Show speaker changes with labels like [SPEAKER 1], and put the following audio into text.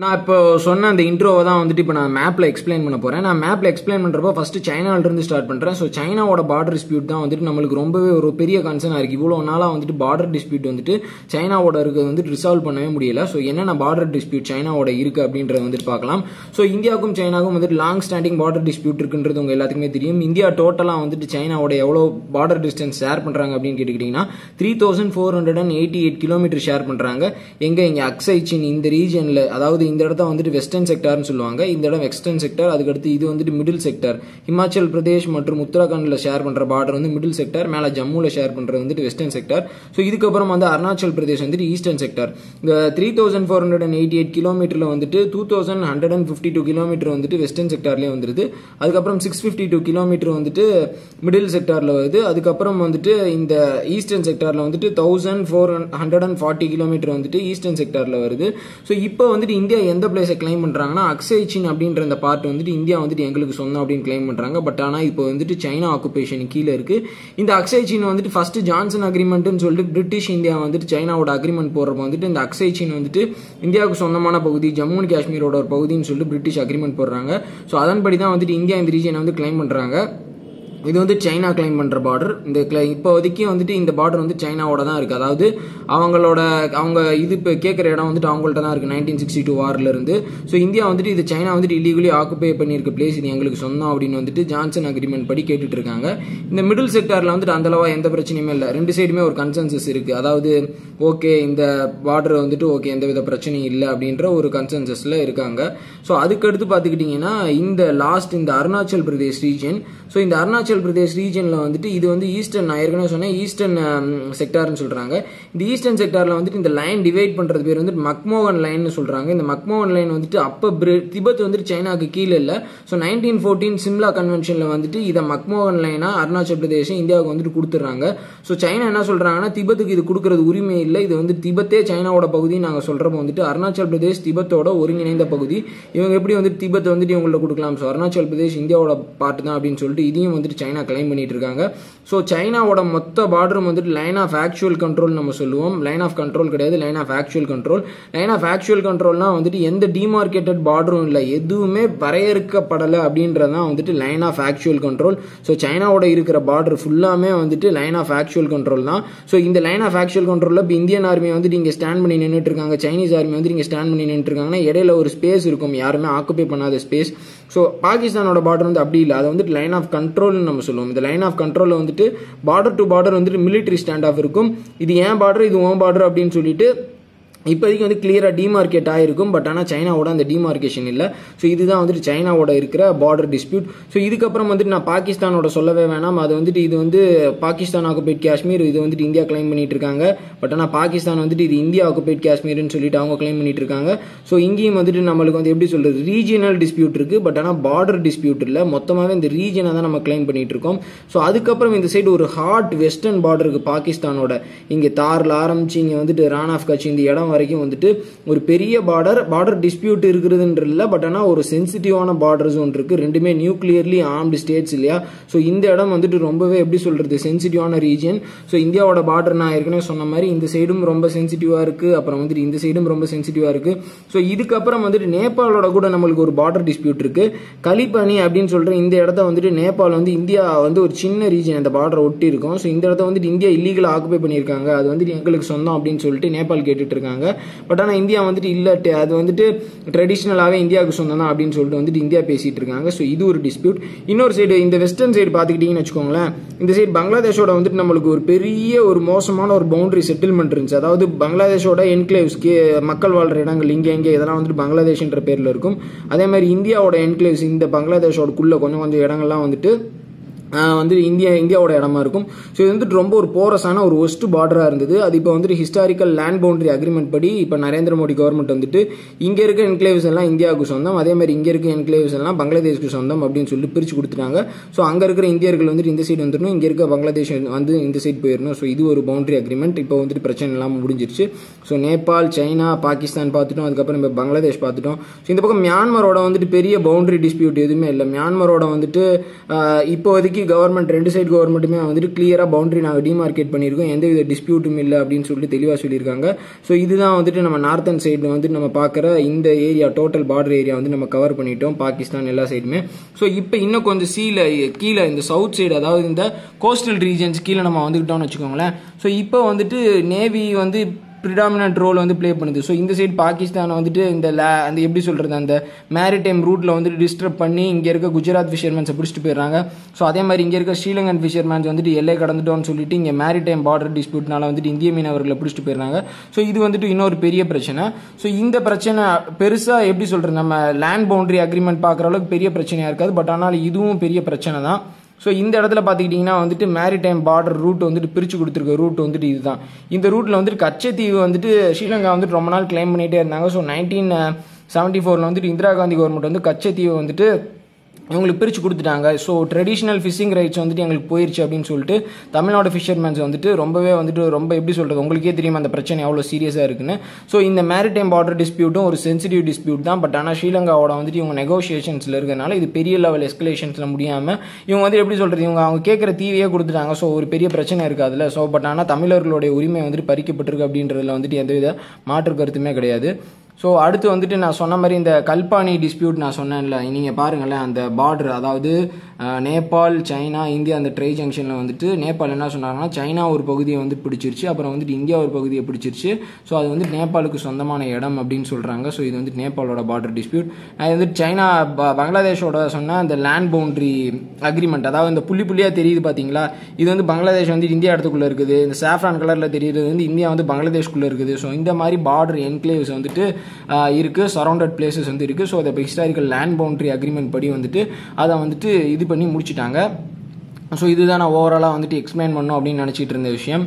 [SPEAKER 1] நான் இப்போ சொன்ன அந்த இன்ட்ரோவை தான் வந்துட்டு இப்போ நான் மேப்பில் எக்ஸ்பிளைன் பண்ண போகிறேன். நான் மேப்பில் எக்ஸ்பிளைன் பண்ணுறப்போ ஃபஸ்ட்டு சைனாவிலிருந்து ஸ்டார்ட் பண்ணுறேன். ஸோ சைனாவோட பார்டர் டிஸ்பியூட் தான் வந்துட்டு நம்மளுக்கு ரொம்பவே ஒரு பெரிய கன்சர்னாக இருக்குது. இவ்வளோ நாளாக வந்துட்டு பார்டர் டிஸ்பியூட் வந்துட்டு சைனாவோட இருக்கிறது வந்துட்டு ரிசால்வ் பண்ணவே முடியல. ஸோ என்னென்ன பார்டர் டிஸ்பியூட் சைனாவோட இருக்குது அப்படின்றத வந்துட்டு பார்க்கலாம். ஸோ இந்தியாவுக்கும் சைனாவுக்கும் வந்துட்டு லாங் ஸ்டாண்டிங் பார்டர் டிஸ்பியூட் இருக்குன்றது உங்கள் எல்லாத்துக்குமே தெரியும். இந்தியா டோட்டலாக வந்துட்டு சைனாவோட எவ்வளோ பார்டர் டிஸ்டன்ஸ் ஷேர் பண்ணுறாங்க அப்படின்னு கேட்டுக்கிட்டிங்கன்னா 3488 கிலோமீட்டர் ஷேர் பண்ணுறாங்க. இங்கே அக்ஸை சீன் இந்த ரீஜனில், அதாவது இந்த இடத்த வந்துட்டு வெஸ்டர்ன் செக்டார்னு சொல்லுவாங்க. இந்த இடம் வெஸ்டர்ன் செக்டார், அதுக்கடுத்து இது வந்துட்டு மிடில் செக்டார். ஹிமாச்சல் பிரதேஷ் மற்றும் உத்தரகாண்டில் ஷேர் பண்ற பார்டர் வந்து மிடில் செக்டார், மேலே ஜம்முல ஷேர் பண்றது வந்துட்டு வெஸ்டர்ன் செக்டார். ஸோ இதுக்கப்புறம் வந்து அருணாச்சல் பிரதேஷ் வந்துட்டு ஈஸ்டர்ன் செக்டார். இந்த 3488 கிலோமீட்டர்ல வந்துட்டு 2152 கிலோமீட்டர் வந்துட்டு வெஸ்டர்ன் செக்டார்லேயே வந்துருது. அதுக்கப்புறம் 652 கிலோமீட்டர் வந்துட்டு மிடில் செக்டார்ல வருது. அதுக்கப்புறம் வந்துட்டு இந்த ஈஸ்டர்ன் செக்டார்ல வந்துட்டு 1440 கிலோமீட்டர் வந்துட்டு ஈஸ்டர்ன் செக்டார்ல வருது. ஸோ இப்போ வந்துட்டு இந்தியா எந்த பிளேஸை கிளைம் பண்றாங்கன்னா அக்ஸை சீன் அப்படின்ற அந்த பார்ட் வந்துட்டு இந்தியா வந்துட்டு எங்களுக்கு சொந்தம் அப்படின்னு கிளைம் பண்றாங்க. பட் ஆனால் இப்போ வந்துட்டு சைனா ஆக்குபேஷன் கீழே இருக்கு. இந்த அக்ஸை சீன் வந்துட்டு ஃபர்ஸ்ட் ஜான்சன் அக்ரிமெண்ட்னு சொல்லிட்டு பிரிட்டிஷ் இந்தியா வந்துட்டு சைனாவோட அக்ரிமெண்ட் போடுறப்ப வந்துட்டு இந்த அக்ஸை சீன் வந்துட்டு இந்தியாவுக்கு சொந்தமான பகுதி, ஜம்மு அண்ட் காஷ்மீரோட ஒரு பகுதின்னு சொல்லிட்டு பிரிட்டிஷ் அக்ரிமெண்ட் போடுறாங்க. ஸோ அதன்படி தான் வந்துட்டு இந்தியா இந்த ரீஜனை வந்து கிளைம் பண்றாங்க. இது வந்து சைனா கிளைம் பண்ற பார்டர். இந்த இப்போதைக்கு வந்துட்டு இந்த பார்டர் வந்து சைனாவோட தான் இருக்கு. அதாவது அவங்க இது இப்போ கேட்குற இடம் வந்துட்டு அவங்கள்ட்ட தான் இருக்கு 1962 வார்ல இருந்து. ஸோ இந்தியா வந்துட்டு இது சைனா வந்துட்டு இல்லீகலி ஆக்குபை பண்ணியிருக்க பிளேஸ், இது எங்களுக்கு சொந்தம் அப்படின்னு வந்துட்டு ஜான்சன் அக்ரிமெண்ட் படி கேட்டுட்டு இருக்காங்க. இந்த மிடில் செக்டார்ல வந்துட்டு அந்த அளவா எந்த பிரச்சனையுமே இல்லை. ரெண்டு சைடுமே ஒரு கன்சென்சஸ் இருக்கு. அதாவது ஓகே இந்த பார்டர் வந்துட்டு ஓகே எந்த வித பிரச்சனையும் இல்லை அப்படின்ற ஒரு கன்சென்சஸ்ல இருக்காங்க. ஸோ அதுக்கடுத்து பார்த்துக்கிட்டிங்கன்னா இந்த அருணாச்சல் பிரதேஷ் ரீஜன். ஸோ இந்த அருணாச்சல் பிரதேஷ் ரீஜன்ல வந்துட்டு இது வந்து ஈஸ்டர்ன், நான் ஏற்கனவே சொன்னேன் ஈஸ்டர்ன் செக்டார்னு சொல்றாங்க. இந்த ஈஸ்டர்ன் செக்டார்ல வந்துட்டு இந்த லைன் டிவைட் பண்றது பேர் வந்து மக்மோகன் லைன் சொல்றாங்க. இந்த மக்மோகன் லைன் வந்துட்டு அப்ப திபெத் வந்துட்டு சைனாக்கு கீழே இல்லை. ஸோ 1914 சிம்லா கன்வென்ஷன்ல வந்துட்டு இதை மக்மோகன் லைனா அருணாச்சல் பிரதேஷ் இந்தியாவுக்கு வந்துட்டு கொடுத்துறாங்க. ஸோ சைனா என்ன சொல்றாங்கன்னா திபெத்துக்கு இது கொடுக்கறது உரிமை இல்லை, இது வந்து திபெத்தே சைனாவோட பகுதி நாங்கள் சொல்றப்போ வந்துட்டு அருணாச்சல் பிரதேஷ் திபெத்தோட ஒருங்கிணைந்த பகுதி. இவங்க எப்படி வந்துட்டு திபெத் வந்துட்டு இவங்கள்ட்ட கொடுக்கலாம். ஸோ அருணாச்சல் பிரதேஷ் இந்தியாவோட பார்ட் தான் அப்படின்னு சொல்லிட்டு இதையும் வந்துட்டு சைனா கிளைம் பண்ணிட்டு இருக்காங்க. ஸோ சைனாவோட மொத்த பார்டரும் வந்துட்டு லைன் ஆஃப் ஆக்சுவல் கண்ட்ரோல் நம்ம சொல்லுவோம். லைன் ஆஃப் கண்ட்ரோல் கிடையாது, line of actual control. Line of actual கண்ட்ரோல்னா வந்துட்டு எந்த டிமார்க்கேட்டட் பார்டரும் இல்லை, எதுவுமே வரையறுக்கப்படலை அப்படின்றதான் வந்துட்டு line of actual control. So சைனாவோட இருக்கிற பார்டர் ஃபுல்லாமே வந்துட்டு லைன் ஆஃப் ஆக்சுவல் கண்ட்ரோல் தான். ஸோ இந்த லைன் ஆஃப் ஆக்சுவல் கண்ட்ரோலில் இப்போ இந்தியன் ஆர்மி வந்துட்டு இங்கே ஸ்டாண்ட் பண்ணி நின்றுட்டு இருக்காங்க, சைனீஸ் ஆர்மி வந்துட்டு இங்கே ஸ்டாண்ட் பண்ணி நின்றுட்டு இருக்காங்கன்னா இடையில ஒரு ஸ்பேஸ் இருக்கும், யாருமே ஆக்குபை பண்ணாத ஸ்பேஸ். ஸோ பாகிஸ்தானோட பார்டர் வந்து அப்படி இல்லை, அதை வந்துட்டு லைன் ஆஃப் கண்ட்ரோல்னு நம்ம சொல்லுவோம். இந்த லைன் ஆஃப் கண்ட்ரோலில் வந்துட்டு பார்டர் டு பார்டர் வந்துட்டு மிலிட்டரி ஸ்டாண்ட் ஆஃப் இருக்கும். இது ஏன் பார்டர், இது ஓன் பார்டர் அப்படின்னு சொல்லிட்டு இப்போதைக்கு வந்து கிளியராக டிமார்க்கேட் ஆகிருக்கும். பட் ஆனால் சைனாவோட அந்த டிமார்க்கேஷன் இல்லை. ஸோ இதுதான் வந்துட்டு சைனாவோட இருக்கிற பார்டர் டிஸ்பியூட். ஸோ இதுக்கப்புறம் வந்துட்டு நான் பாகிஸ்தானோட சொல்லவே வேணாம். அது வந்துட்டு இது வந்து பாகிஸ்தான் ஆக்குபைட் காஷ்மீர், இது வந்துட்டு இந்தியா கிளைம் பண்ணிட்டு இருக்காங்க. பட் ஆனால் பாகிஸ்தான் வந்துட்டு இது இந்தியா ஆக்குபைட் காஷ்மீர்னு சொல்லிட்டு அவங்க கிளைம் பண்ணிட்டு இருக்காங்க. ஸோ இங்கேயும் வந்துட்டு நம்மளுக்கு வந்து எப்படி சொல்றது, ரீஜியனல் டிஸ்பியூட் இருக்கு. பட் ஆனால் பார்டர் டிஸ்பியூட் இல்லை, மொத்தமாகவே இந்த ரீஜனை தான் நம்ம கிளைம் பண்ணிட்டு இருக்கோம். ஸோ அதுக்கப்புறம் இந்த சைடு ஒரு ஹார்ட் வெஸ்டர்ன் பார்டர் இருக்கு பாகிஸ்தானோட. இங்கே தாரில் ஆரம்பிச்சு இங்கே வந்துட்டு ரான் ஆஃப் கட்சி இந்த இடம் வரைக்கும் வந்துட்டு ஒரு பெரிய பார்டர் டிஸ்பியூட் இருக்குதுன்ற இல்லை. பட் ஆனால் ஒரு சென்சிட்டிவான பார்டர் ஜோன் இருக்கு. ரெண்டுமே நியூக்ளியர்லி ஆர்ம்டு ஸ்டேட்ஸ் இல்லையா. ஸோ இந்த இடம் வந்துட்டு ரொம்பவே எப்படி சொல்றது சென்சிட்டிவான ரீஜன். ஸோ இந்தியாவோட பார்டர் நான் ஏற்கனவே சொன்ன மாதிரி இந்த சைடும் ரொம்ப சென்சிட்டிவா இருக்கு, அப்புறம் வந்துட்டு இந்த சைடும் ரொம்ப சென்சிட்டிவா இருக்கு. ஸோ இதுக்கப்புறம் வந்துட்டு நேபாளோட கூட நம்மளுக்கு ஒரு பார்டர் டிஸ்பியூட் இருக்கு. கலிபனி அப்படின்னு சொல்ற இந்த இடத்த வந்துட்டு நேபாள் வந்து இந்தியா வந்து ஒரு சின்ன ரீஜன் அந்த பார்டர் ஒட்டி இருக்கும். ஸோ இந்த இடத்த வந்துட்டு இந்தியா இல்லீகலா ஆக்குபை பண்ணியிருக்காங்க, அது வந்துட்டு எங்களுக்கு சொந்தம் அப்படின்னு சொல்லிட்டு நேபாள் கேட்டுட்டு இருக்காங்க. பட் ஆனால் இந்தியா வந்துட்டு இல்லை, அது வந்துட்டு ட்ரெடிஷ்னலாகவே இந்தியாவுக்கு சொந்தம் தான் அப்படின்னு சொல்லிட்டு வந்துட்டு இந்தியா பேசிட்டு இருக்காங்க. ஸோ இது ஒரு டிஸ்பியூட். இன்னொரு சைடு இந்த வெஸ்டர்ன் சைடு பார்த்துக்கிட்டீங்கன்னு வச்சுக்கோங்களேன், இந்த சைடு பங்களாதேஷோட வந்துட்டு நம்மளுக்கு ஒரு பெரிய ஒரு மோசமான ஒரு பவுண்டரி செட்டில்மெண்ட் இருந்துச்சு. அதாவது பங்களாதேஷோட என்க்ளேவ்ஸ் மக்கள் வாழ்ற இடங்கள் இங்கே இதெல்லாம் வந்துட்டு பங்களாதேஷ்ன்ற பேர்ல இருக்கும். அதே மாதிரி இந்தியாவோட என்க்ளேவ்ஸ் இந்த பங்களாதேஷோடக்குள்ள கொஞ்சம் இடங்கள்லாம் வந்துட்டு இந்தியாவோட இடமா இருக்கும். ஸோ இது வந்துட்டு ரொம்ப ஒரு போரஸான ஒரு ஒஸ்ட் பார்டராக இருந்தது. அது இப்போ வந்துட்டு ஹிஸ்டாரிக்கல் லேண்ட் பவுண்டரி அக்ரிமெண்ட் படி இப்போ நரேந்திர மோடி கவர்மெண்ட் வந்துட்டு இங்கே இருக்க என்க்ளேவ்ஸ் எல்லாம் இந்தியாவுக்கு சொந்தம், அதே மாதிரி இங்கே இருக்க என்க்ளேவ்ஸ் எல்லாம் பங்களாதேஷ்க்கு சொந்தம் அப்படின்னு சொல்லிட்டு பிரிச்சு கொடுத்துட்டாங்க. ஸோ அங்கே இருக்கிற இந்தியர்கள் வந்துட்டு இந்த சைடு வந்துடணும், இங்கே இருக்க பங்களாதேஷ் வந்து இந்த சைடு போயிடணும். ஸோ இது ஒரு பவுண்டரி அக்ரிமெண்ட். இப்போ வந்துட்டு பிரச்சனை இல்லாமல் முடிஞ்சிருச்சு. ஸோ நேபாள், சைனா, பாகிஸ்தான் பார்த்துட்டோம், அதுக்கப்புறம் இப்போ பங்களாதேஷ் பார்த்துட்டோம். ஸோ இந்த பக்கம் மியான்மரோட வந்துட்டு பெரிய பவுண்டரி டிஸ்பியூட் எதுவுமே இல்லை. மியான்மரோட வந்துட்டு இப்போதைக்கு வரைக்கும் கவர்மெண்ட் 2 சைடு கவர்மெண்ட்டுமே வந்துட்டு கிளியராக பவுண்டரி நாங்கள் டிமார்க்கேட் பண்ணியிருக்கோம், எந்தவித டிஸ்பியூட்டும் இல்லை அப்படின்னு சொல்லிட்டு தெளிவாக சொல்லியிருக்காங்க. ஸோ இதுதான் வந்துட்டு நம்ம நார்த்தன் சைடில் வந்துட்டு நம்ம பார்க்குற இந்த ஏரியா டோட்டல் பார்டர் ஏரியா வந்து நம்ம கவர் பண்ணிட்டோம், பாகிஸ்தான் எல்லா சைடுமே. ஸோ இப்போ இன்னும் கொஞ்சம் கீழே இந்த சவுத் சைடு, அதாவது இந்த கோஸ்டல் ரீஜன்ஸ் கீழே நம்ம வந்துக்கிட்டோம்னு வச்சுக்கோங்களேன். ஸோ இப்போ வந்துட்டு நேவி வந்து ப்ரிடாமினன்ட் ரோல் வந்து ப்ளே பண்ணுது. ஸோ இந்த சைடு பாகிஸ்தான் வந்துட்டு அந்த எப்படி சொல்கிறது, அந்த மேரிடைம் ரூட்டில் வந்துட்டு டிஸ்டர்ப் பண்ணி இங்கே இருக்க குஜராத் ஃபிஷர்மேன்ஸை பிடிச்சிட்டு போயிடுறாங்க. ஸோ அதே மாதிரி இங்கே இருக்க ஸ்ரீலங்கன் ஃபிஷர்மேன்ஸ் வந்துட்டு எல்லை கடந்துட்டோம்னு சொல்லிட்டு இங்கே மேரிடைம் பார்டர் டிஸ்பியூட்னால வந்துட்டு இந்திய மீனவர்களை பிடிச்சிட்டு போயிடுறாங்க. ஸோ இது வந்துட்டு இன்னொரு பெரிய பிரச்சனை. ஸோ இந்த பிரச்சனை பெருசாக எப்படி சொல்கிறது, நம்ம லேண்ட் பவுண்டரி அக்ரிமெண்ட் பார்க்குற அளவுக்கு பெரிய பிரச்சனையாக இருக்காது, பட் ஆனால் இதுவும் பெரிய பிரச்சனை தான். ஸோ இந்த இடத்துல பார்த்துக்கிட்டிங்கன்னா வந்துட்டு மேரிடைம் பார்டர் ரூட் வந்துட்டு பிரித்து கொடுத்துருக்க ரூட் வந்துட்டு இதுதான். இந்த ரூட்டில் வந்துட்டு கச்சத்தீவு வந்துட்டு ஸ்ரீலங்கா வந்துட்டு ரொம்ப நாள் கிளைம் பண்ணிகிட்டே இருந்தாங்க. ஸோ 1974 வந்துட்டு இந்திரா காந்தி கவர்மெண்ட் வந்து கச்சத்தீவை வந்துட்டு இவங்களுக்கு பிரித்து கொடுத்துட்டாங்க. ஸோ ட்ரெடிஷ்னல் ஃபிஷிங் ரைட்ஸ் வந்துட்டு எங்களுக்கு போயிடுச்சு அப்படின்னு சொல்லிட்டு தமிழ்நாடு ஃபிஷர்மேன்ஸ் வந்துட்டு ரொம்ப எப்படி சொல்கிறது, உங்களுக்கே தெரியும் அந்த பிரச்சனை எவ்வளோ சீரியஸாக இருக்குன்னு. ஸோ இந்த மேரிடைம் பார்டர் டிஸ்பியூட்டும் ஒரு சென்சிட்டிவ் டிஸ்பியூட் தான். பட் ஆனால் ஸ்ரீலங்காவோட வந்துட்டு இவங்க நெகோசியேஷன்ஸில் இருக்கிறதுனால இது பெரிய லெவல் எஸ்கலேஷன்ஸில் முடியாமல் இவங்க வந்து எப்படி சொல்கிறது, அவங்க கேட்குற தீவையே கொடுத்துட்டாங்க. ஸோ ஒரு பெரிய பிரச்சனை இருக்காதுல்ல. ஸோ பட் ஆனால் தமிழர்களுடைய உரிமை வந்துட்டு பறிக்கப்பட்டிருக்கு அப்படின்றதுல வந்துட்டு எந்தவித மாற்று கருத்துமே கிடையாது. ஸோ அடுத்து வந்துட்டு நான் சொன்ன மாதிரி இந்த கல்பானி டிஸ்பியூட் நான் சொன்னேன்ல, நீங்கள் பாருங்களேன் அந்த பார்டர், அதாவது நேபாள், சைனா, இந்தியா அந்த ட்ரை ஜங்ஷனில் வந்துட்டு நேபாள் என்ன சொன்னாங்கன்னா சைனா ஒரு பகுதியை வந்து பிடிச்சிருச்சு, அப்புறம் வந்துட்டு இந்தியா ஒரு பகுதியை பிடிச்சிருச்சு. ஸோ அது வந்து நேபாளுக்கு சொந்தமான இடம் அப்படின்னு சொல்கிறாங்க. ஸோ இது வந்து நேபாளோட பார்டர் டிஸ்பியூட். அது வந்துட்டு சைனா பங்களாதேஷோட சொன்ன அந்த லேண்ட் பவுண்டரி அக்ரிமெண்ட், அதாவது இந்த புள்ளியாக தெரியுது பார்த்தீங்களா, இது வந்து பங்களாதேஷ் வந்து இந்தியா இடத்துக்குள்ளே இருக்குது. இந்த சாஃப்ரான் கலரில் தெரியுறது வந்து இந்தியா வந்து பங்களாதேஷ்குள்ளே இருக்குது. ஸோ இந்த மாதிரி பார்டர் என்க்ளேவ்ஸ் வந்துட்டு இருக்குது, சரௌண்டட் பிளேசஸ் வந்து இருக்குது. ஸோ அதை இப்போ ஹிஸ்டாரிக்கல் லேண்ட் பவுண்டரி அக்ரிமெண்ட் படி வந்துட்டு அதை வந்துட்டு இது பண்ணி முடிச்சிட்டாங்க. ஸோ இதுதான் நான் ஓவராலாக வந்துட்டு எக்ஸ்பிளைன் பண்ணணும் அப்படின்னு நினச்சிட்டு இருந்த விஷயம்.